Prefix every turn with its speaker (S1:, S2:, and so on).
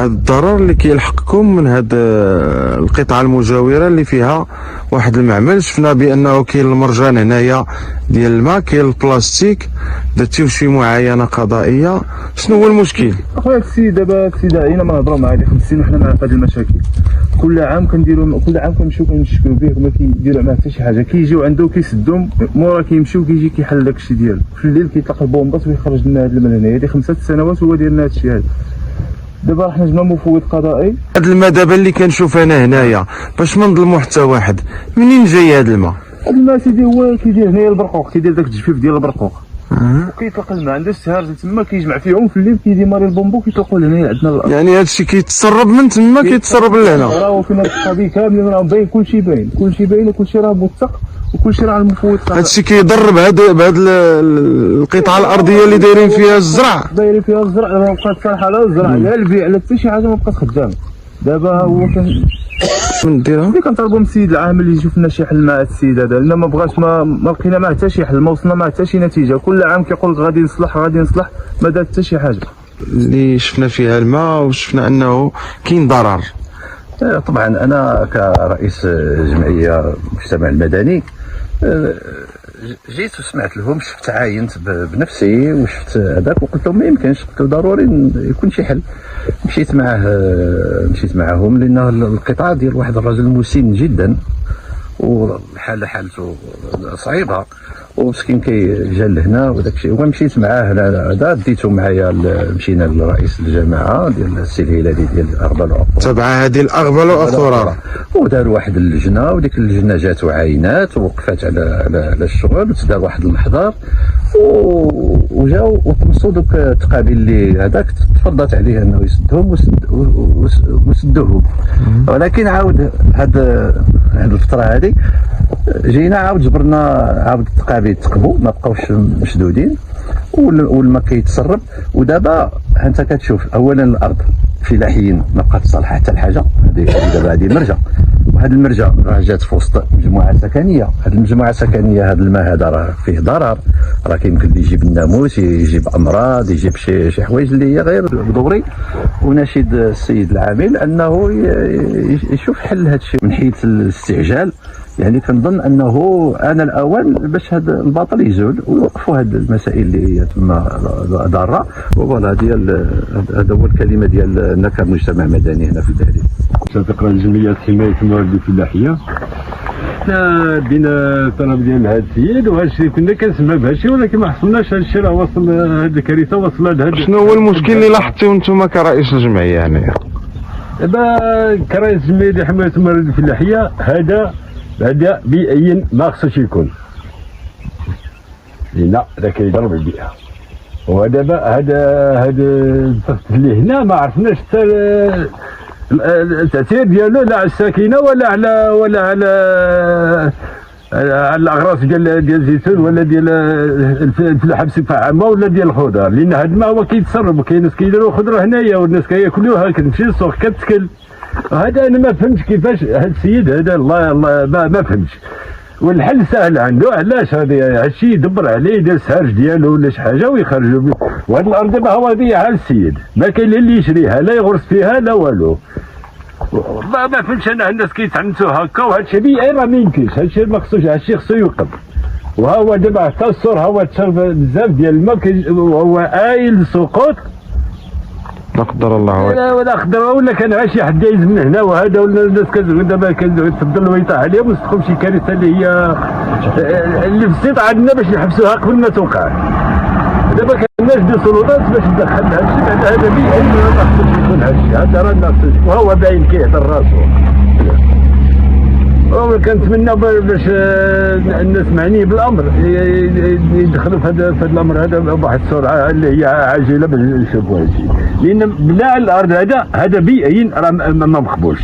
S1: هذا الضرر اللي كيلحقكم من هذه القطعه المجاوره اللي فيها واحد المعمل. شفنا بانه كاين المرجان هنايا ديال الماء، كاين البلاستيك، درتيو شي معاينه قضائيه. شنو هو المشكل؟
S2: اخويا السيد دابا السيد هنا ما نهضروا معاه هذه 5 سنين وحنا مع هذه المشاكل. كل عام كنمشيو كنشكيو به وما كيديروا معاه حتى شي حاجه. كيجيو عنده كيسدهم مورا كيمشيو كيجي كيحل داكشي ديالو في الليل، كيطلق البومباس ويخرج لنا هذا الماء هنا. هذه 5 سنوات وهو داير لنا هذا الشيء هذا. دابا حنا جبنا مفوض قضائي.
S1: هذا الماء دابا اللي كنشوف انا هنايا باش ما نظلموا حتى واحد، منين جاي هذا الماء؟
S2: هذا الماء سيدي هو كيدير هنايا البرقوق، كيدير داك التجفيف ديال البرقوق وكيطلق الماء عنده السهار تما، كيجمع فيهم في الليل، كيدي ماري البومبو كيطلقوا لهنايا عندنا.
S1: يعني هذا الشيء كيتسرب من تما كيتسرب لهنا.
S2: راه فينا القضيه كاملين راه باين، كلشي باين، كلشي باين، وكلشي راه موثق، وكلشي راه على المفوض.
S1: هذا الشيء كيضر بهذه القطعه الارضيه اللي دايرين فيها الزرع.
S2: دايرين فيها الزرع، ما بقات صالحه لا الزرع لا البيع لا حتى شي حاجه، ما بقات خدامه. دابا هو
S1: من ديرها
S2: اللي كنطلبوا من السيد العامل اللي يشوف لنا شي حل مع السيد هذا، لان ما بغاش، ما لقينا معاه حتى شي حل، ما وصلنا معاه حتى شي نتيجه. كل عام كيقول لك غادي نصلح غادي نصلح، ما دار حتى شي حاجه.
S1: اللي شفنا فيها الماء وشفنا انه كاين ضرر.
S3: طبعا انا كرئيس جمعيه المجتمع المدني جيت وسمعت لهم، شفت عاينت بنفسي وشفت هذاك وقلت لهم ما يمكنش، قلت له ضروري يكون شي حل. مشيت معهم لان القطعه ديال واحد الرجل مسن جدا والحاله حالته صعيبه ومسكين جا لهنا وداك الشيء. ومشيت معاه هذا ديته معايا، مشينا لرئيس الجماعه ديال السي الهلالي ديال اغبال وعطور،
S1: تبع هذه الاغبال وعطور،
S3: وداروا واحد اللجنه، وديك اللجنه جات وعاينات ووقفات على الشغل، وتدار واحد المحضر وجاو وطمسوا دوك التقابل اللي هذاك تفضلت عليه انه يسدهم وسدوهم. ولكن عاود هاد الفتره هذه جينا عاود جبرنا عاود التقابيل تقبوا، ما بقاوش مشدودين والماء كيتسرب. ودابا انت كتشوف اولا الارض فلاحيين ما بقات صالحه حتى لحاجه. دابا هذه المرجع، وهذا المرجع راه جات في وسط مجموعه سكنيه. هذه المجموعه السكنيه هذا الماء هذا راه فيه ضرر، راه كيمكن يجيب الناموس، يجيب امراض، يجيب شي حوايج اللي هي غير ضروري. وناشد السيد العامل انه يشوف حل هذا الشيء من حيث الاستعجال. يعني كنظن انه انا الاول باش هذا الباطل يزول ويوقفوا هذه المسائل اللي هي تما ضاره. وفوالا هذا هو الكلمه ديالنا كمجتمع مدني هنا في البلاد.
S4: تقرا جمعيه حمايه الموارد الفلاحيه، حنا دينا الطلب ديال هذا السيد وهذا الشيء كنا كنسمع بهذا الشيء، ولكن ما حصلناش. هذا الشيء راه وصل، هذه الكارثه وصلت لهذا.
S1: شنو هو المشكل اللي لاحظتوه انتم كرئيس الجمعيه هنايا؟
S4: دابا كرئيس جمعيه حمايه الموارد الفلاحيه هذا بيئيا ما خصوش يكون، لان هذا كيضرب البيئه. ودابا هذا الفخت اللي هنا ما عرفناش حتى التاثير ديالو لا على الساكنه ولا على الاغراس ديال الزيتون ولا ديال الفلاحه بصفه عامه ولا ديال الخضر. لان هذا الماء هو كيتسرب، وكاين ناس كيديروا خضره هنايا والناس كياكلوها، كتمشي للسوق كتسكل. هذا انا ما فهمتش كيفاش هذا السيد هذا، الله ما فهمتش. والحل سهل عنده، علاش هذا الشيء يدبر عليه، يدير السهرج ديالو ولا شي حاجه ويخرجوا. وهذه الارض دابا هو ضيعها السيد، ما كاين اللي يشريها لا يغرس فيها لا والو. ما فهمتش انا الناس كيتعنتوا هكا، وهذا الشيء بيئي راه ما يمكنش. هذا الشيء ما خصوش، هذا الشيء خصو يوقف. وها هو دابا حتى السور ها هو تشرب بزاف ديال الماء وهو آيل السقوط.
S1: لا قدر الله
S4: ولا قدر، ولا كان غير شي حد جايز من هنا وهذا، ولا الناس دابا كتفضل ويطيح عليهم ويستخدم شي كارثه اللي هي اللي في الاستطاعه عندنا باش نحبسوها قبل ما توقع. دابا كايناش دي سلطات باش تدخل هذا الشيء، بعد هذا بيئي ما خصوش يكون هذا الشيء. هذا راه الناس وهو باين كيهضر راسو. كنتمنى باش الناس معنيين بالامر يدخلوا في هذا الامر هذا بواحد السرعه اللي هي عاجله باش نشوفوا هذا الشيء. لان بلا الارض هذا بيئيا راه ما مقبولش.